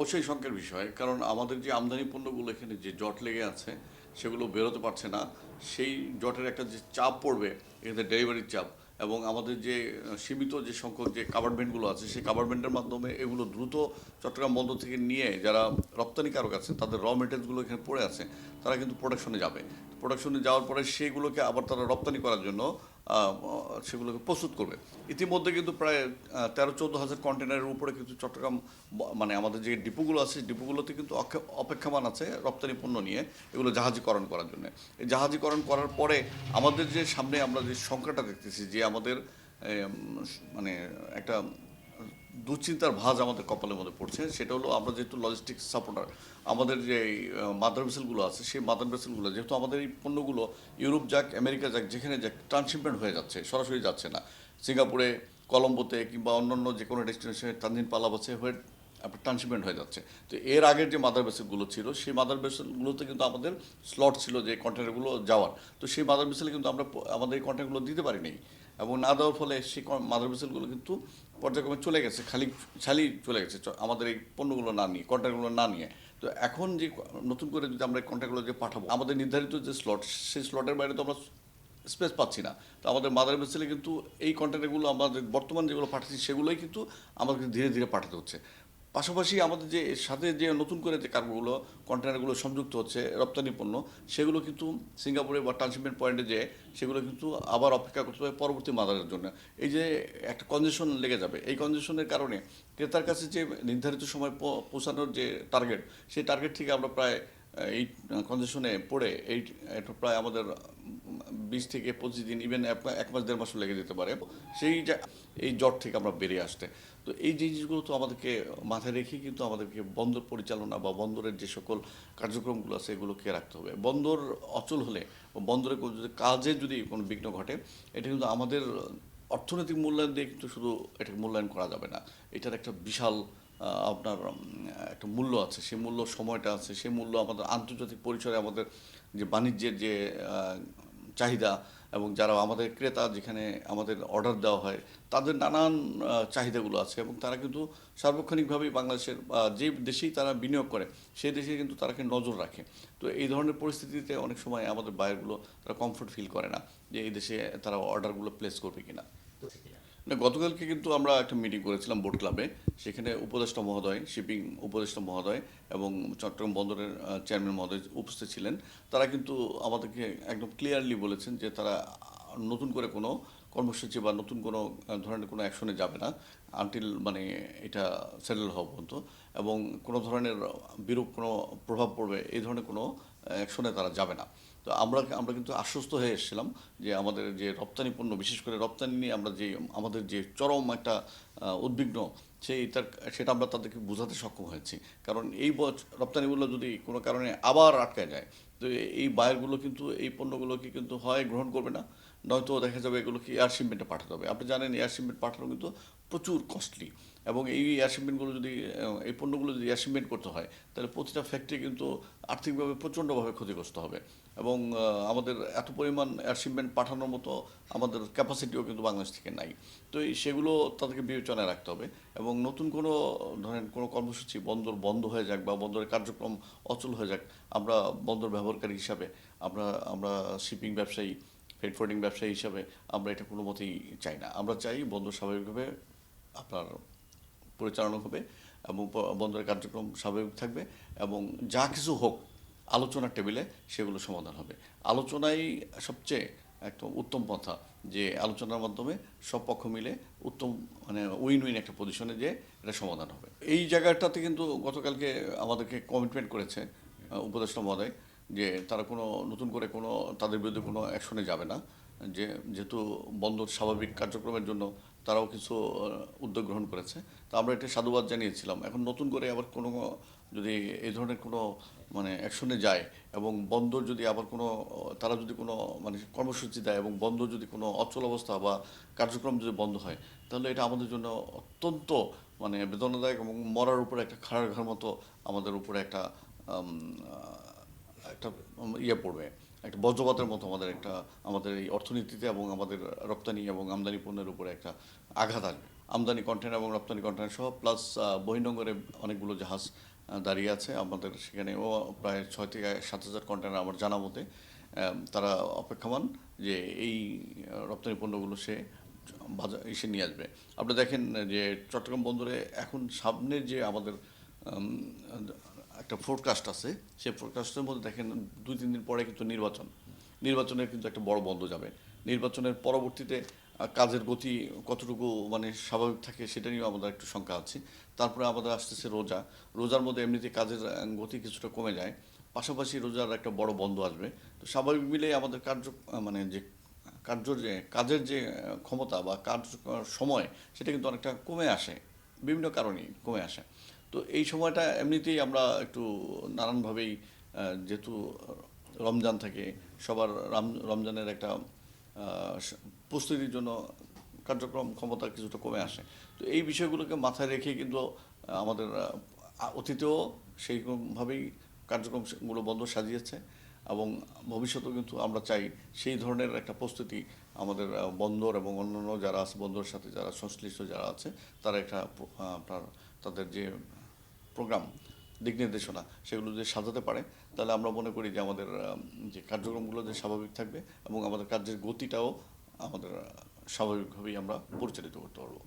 অবশ্যই শঙ্কের বিষয়, কারণ আমাদের যে আমদানি পণ্যগুলো এখানে যে জট লেগে আছে সেগুলো বেরোতে পারছে না। সেই জটের একটা যে চাপ পড়বে এখানে ডেলিভারির চাপ, এবং আমাদের যে সীমিত যে সংখ্যক যে কাভারমেন্টগুলো আছে সেই কাভারমেন্টের মাধ্যমে এগুলো দ্রুত চট্টগ্রাম বন্দর থেকে নিয়ে যারা রপ্তানিকারক আছে তাদের র মেটেরিয়ালসগুলো এখানে পড়ে আছে, তারা কিন্তু প্রোডাকশনে যাবে। প্রোডাকশনে যাওয়ার পরে সেগুলোকে আবার তারা রপ্তানি করার জন্য সেগুলোকে প্রস্তুত করবে। ইতিমধ্যে কিন্তু প্রায় 13-14 হাজার কন্টেনারের উপরে কিন্তু চট্টগ্রাম মানে আমাদের যে ডিপোগুলো আছে ডিপোগুলোতে কিন্তু অপেক্ষমান আছে রপ্তানি পণ্য নিয়ে এগুলো জাহাজীকরণ করার জন্য। এই জাহাজীকরণ করার পরে আমাদের যে সামনে আমরা যে সংখ্যাটা দেখতেছি যে আমাদের মানে একটা দুশ্চিন্তার ভাঁজ আমাদের কপালের মধ্যে পড়ছে, সেটা হলো আমরা যেহেতু লজিস্টিক্স সাপোর্টার, আমাদের যে মাদার ভেসেলগুলো আছে সেই মাদার ভেসেলগুলো যেহেতু আমাদের এই পণ্যগুলো ইউরোপ যাক আমেরিকা যাক যেখানে যাক ট্রান্সশিপমেন্ট হয়ে যাচ্ছে, সরাসরি যাচ্ছে না সিঙ্গাপুরে, কলম্বোতে কিংবা অন্যান্য যে কোনো ডেস্টিনেশনে তানজিন পালাবাসে হয়ে আপনার ট্রান্সশিপমেন্ট হয়ে যাচ্ছে। তো এর আগের যে মাদার ভেসেলগুলো ছিল সেই মাদার ভেসেলগুলোতে কিন্তু আমাদের স্লট ছিল যে কন্টেনারগুলো যাওয়ার, তো সেই মাদার ভেসেলে কিন্তু আমরা আমাদের এই কন্টেনারগুলো দিতে পারিনি, এবং না দেওয়ার ফলে সেই মাদার ভেসেলগুলো কিন্তু পর্যায়ক্রমে চলে গেছে, খালি চলে গেছে আমাদের এই পণ্যগুলো না নিয়ে, কন্ট্রাক্টগুলো না নিয়ে। তো এখন যে নতুন করে যদি আমরা এই কন্ট্রাক্টগুলো যে পাঠাবো আমাদের নির্ধারিত যে স্লট সেই স্লটের বাইরে তো আমরা স্পেস পাচ্ছি না। তো আমাদের মাদার ভেসেলে কিন্তু এই কন্টেনারগুলো আমাদের বর্তমান যেগুলো পাঠাচ্ছি সেগুলোই কিন্তু আমাদেরকে ধীরে ধীরে পাঠাতে হচ্ছে। পাশাপাশি আমাদের যে সাথে যে নতুন করে যে কার্গোগুলো কন্টেনারগুলো সংযুক্ত হচ্ছে রপ্তানি পণ্য, সেগুলো কিন্তু সিঙ্গাপুরে বা ট্রান্সশিপমেন্ট পয়েন্টে যেয়ে সেগুলো কিন্তু আবার অপেক্ষা করতে হবে পরবর্তী মাদারের জন্য। এই যে একটা কনজেশন লেগে যাবে, এই কনজেশনের কারণে ক্রেতার কাছে যে নির্ধারিত সময় পৌঁছানোর যে টার্গেট সেই টার্গেট থেকে আমরা প্রায় এই কনজেশনে পড়ে এটা প্রায় আমাদের 20 থেকে 25 দিন, ইভেন 1 মাস 1.5 মাসও লেগে যেতে পারে সেই এই জট থেকে আমরা বেরিয়ে আসতে। তো এই জিনিসগুলো তো আমাদেরকে মাথায় রেখে কিন্তু আমাদেরকে বন্দর পরিচালনা বা বন্দরের যে সকল কার্যক্রমগুলো আছে এগুলোকে রাখতে হবে। বন্দর অচল হলে বন্দরে যদি কাজে যদি কোনো বিঘ্ন ঘটে, এটা কিন্তু আমাদের অর্থনৈতিক মূল্যায়ন দিয়ে কিন্তু শুধু এটাকে মূল্যায়ন করা যাবে না। এটার একটা বিশাল আপনার একটা মূল্য আছে, সেই মূল্য সময়টা আছে, সেই মূল্য আমাদের আন্তর্জাতিক পরিসরে আমাদের যে বাণিজ্যের যে চাহিদা, এবং যারা আমাদের ক্রেতা যেখানে আমাদের অর্ডার দেওয়া হয় তাদের নানান চাহিদাগুলো আছে, এবং তারা কিন্তু সার্বক্ষণিকভাবেই বাংলাদেশের যে দেশেই তারা বিনিয়োগ করে সেই দেশে কিন্তু তারা নজর রাখে। তো এই ধরনের পরিস্থিতিতে অনেক সময় আমাদের বায়ারগুলো তারা কমফোর্ট ফিল করে না যে এই দেশে তারা অর্ডারগুলো প্লেস করবে কিনা। না, গতকালকে কিন্তু আমরা একটা মিটিং করেছিলাম বোট ক্লাবে, সেখানে উপদেষ্টা মহোদয়, শিপিং উপদেষ্টা মহোদয় এবং চট্টগ্রাম বন্দরের চেয়ারম্যান মহোদয় উপস্থিত ছিলেন। তারা কিন্তু আমাদেরকে একদম ক্লিয়ারলি বলেছেন যে তারা নতুন করে কোনো কর্মসূচি বা নতুন কোনো ধরনের কোনো অ্যাকশনে যাবে না আনটিল মানে এটা সেটেল হওয়া পর্যন্ত, এবং কোনো ধরনের বিরূপ কোনো প্রভাব পড়বে এই ধরনের কোনো অ্যাকশনে তারা যাবে না। তো আমরা আমরা কিন্তু আশ্বস্ত হয়ে এসেছিলাম যে আমাদের যে রপ্তানি পণ্য, বিশেষ করে রপ্তানি নিয়ে আমরা যে আমাদের যে চরম একটা উদ্বিগ্ন সেটা আমরা তাদেরকে বোঝাতে সক্ষম হয়েছি। কারণ এই রপ্তানিগুলো যদি কোনো কারণে আবার আটকায় যায়, তো এই বায়ারগুলো কিন্তু এই পণ্যগুলোকে কিন্তু হয় গ্রহণ করবে না, নয়তো দেখা যাবে এগুলোকে এয়ার শিপমেন্টে পাঠাতে হবে। আপনি জানেন এয়ার শিপমেন্ট পাঠানো কিন্তু প্রচুর কস্টলি, এবং এই এয়ার শিপমেন্টগুলো যদি এই পণ্যগুলো যদি এয়ার শিপমেন্ট করতে হয় তাহলে প্রতিটা ফ্যাক্টরি কিন্তু আর্থিকভাবে প্রচণ্ডভাবে ক্ষতিগ্রস্ত হবে, এবং আমাদের এত পরিমাণ এয়ার শিপমেন্ট পাঠানোর মতো আমাদের ক্যাপাসিটিও কিন্তু বাংলাদেশ থেকে নাই। তো সেগুলো তাদেরকে বিবেচনায় রাখতে হবে, এবং নতুন কোনো ধরেন কোনো কর্মসূচি বন্দর বন্ধ হয়ে যাক বা বন্দরের কার্যক্রম অচল হয়ে যাক, আমরা বন্দর ব্যবহারকারী হিসাবে আমরা আমরা শিপিং ব্যবসায়ী, ফ্রেট ফরওয়ার্ডিং ব্যবসায়ী হিসাবে আমরা এটা কোনো মতেই চাই না। আমরা চাই বন্দর স্বাভাবিকভাবে আপনার পরিচালনা হবে, এবং বন্দরের কার্যক্রম স্বাভাবিক থাকবে, এবং যা কিছু হোক আলোচনার টেবিলে সেগুলো সমাধান হবে। আলোচনাই সবচেয়ে একটা উত্তম পন্থা, যে আলোচনার মাধ্যমে সব পক্ষ মিলে উত্তম মানে উইন উইন একটা পজিশনে যে এটা সমাধান হবে। এই জায়গাটাতে কিন্তু গতকালকে আমাদেরকে কমিটমেন্ট করেছে উপদেষ্টা মহোদয় যে তারা কোনো নতুন করে কোনো তাদের বিরুদ্ধে কোনো অ্যাকশনে যাবে না, যেহেতু বন্দর স্বাভাবিক কার্যক্রমের জন্য তারাও কিছু উদ্যোগ গ্রহণ করেছে। তো আমরা এটা সাধুবাদ জানিয়েছিলাম। এখন নতুন করে আবার কোনো যদি এই ধরনের কোনো মানে অ্যাকশনে যায়, এবং বন্দর যদি আবার কোনো তারা যদি কোনো মানে কর্মসূচি দেয় এবং বন্দর যদি কোনো অচল অবস্থা বা কার্যক্রম যদি বন্ধ হয়, তাহলে এটা আমাদের জন্য অত্যন্ত মানে বেদনাদায়ক, এবং মরার উপরে একটা খাড়ার ঘার মতো আমাদের উপরে একটা একটা ইয়ে পড়বে, একটা বজ্রপাতের মতো আমাদের এই অর্থনীতিতে এবং আমাদের রপ্তানি এবং আমদানি পণ্যের উপরে একটা আঘাত আসবে। আমদানি কন্টেনার এবং রপ্তানি কন্টেনার সহ প্লাস বহির্নোঙরে অনেকগুলো জাহাজ দাঁড়িয়ে আছে। আমাদের সেখানেও প্রায় 6 থেকে 7 হাজার কন্টেনার আমার জানা মতে তারা অপেক্ষমান যে এই রপ্তানি পণ্যগুলো সে বাজার এসে নিয়ে আসবে। আপনি দেখেন যে চট্টগ্রাম বন্দরে এখন সামনের যে আমাদের উম, একটা ফোরকাস্ট আছে, সেই ফোরকাস্টের মধ্যে দেখেন 2-3 দিন পরে কিন্তু নির্বাচনের কিন্তু একটা বড় বন্ধ যাবে। নির্বাচনের পরবর্তীতে কাজের গতি কতটুকু মানে স্বাভাবিক থাকে সেটা নিয়েও আমাদের একটু শঙ্কা আছে। তারপরে আমাদের আসতেছে রোজার মধ্যে এমনিতে কাজের গতি কিছুটা কমে যায়, পাশাপাশি রোজার একটা বড় বন্ধ আসবে। তো স্বাভাবিক মিলেই আমাদের মানে যে কাজের যে ক্ষমতা বা কাজ সময় সেটা কিন্তু অনেকটা কমে আসে, বিভিন্ন কারণেই কমে আসে। তো এই সময়টা এমনিতেই আমরা একটু নানানভাবেই যেহেতু রমজান থাকে, সবার রমজানের একটা প্রস্তুতির জন্য কার্যক্রম ক্ষমতা কিছুটা কমে আসে। তো এই বিষয়গুলোকে মাথায় রেখে কিন্তু আমাদের অতীতেও সেইরকমভাবেই কার্যক্রমগুলো বন্ধ সাজিয়েছে, এবং ভবিষ্যতেও কিন্তু আমরা চাই সেই ধরনের একটা প্রস্তুতি আমাদের বন্দর এবং অন্যান্য যারা আছে, বন্দরের সাথে যারা সংশ্লিষ্ট যারা আছে, তারা একটা আপনার তাদের যে প্রোগ্রাম, দিক নির্দেশনা সেগুলো যদি সাজাতে পারে, তাহলে আমরা মনে করি যে আমাদের যে কার্যক্রমগুলো যে স্বাভাবিক থাকবে এবং আমাদের কার্যের গতিটাও আমাদের স্বাভাবিকভাবেই আমরা পরিচালিত করতে পারবো।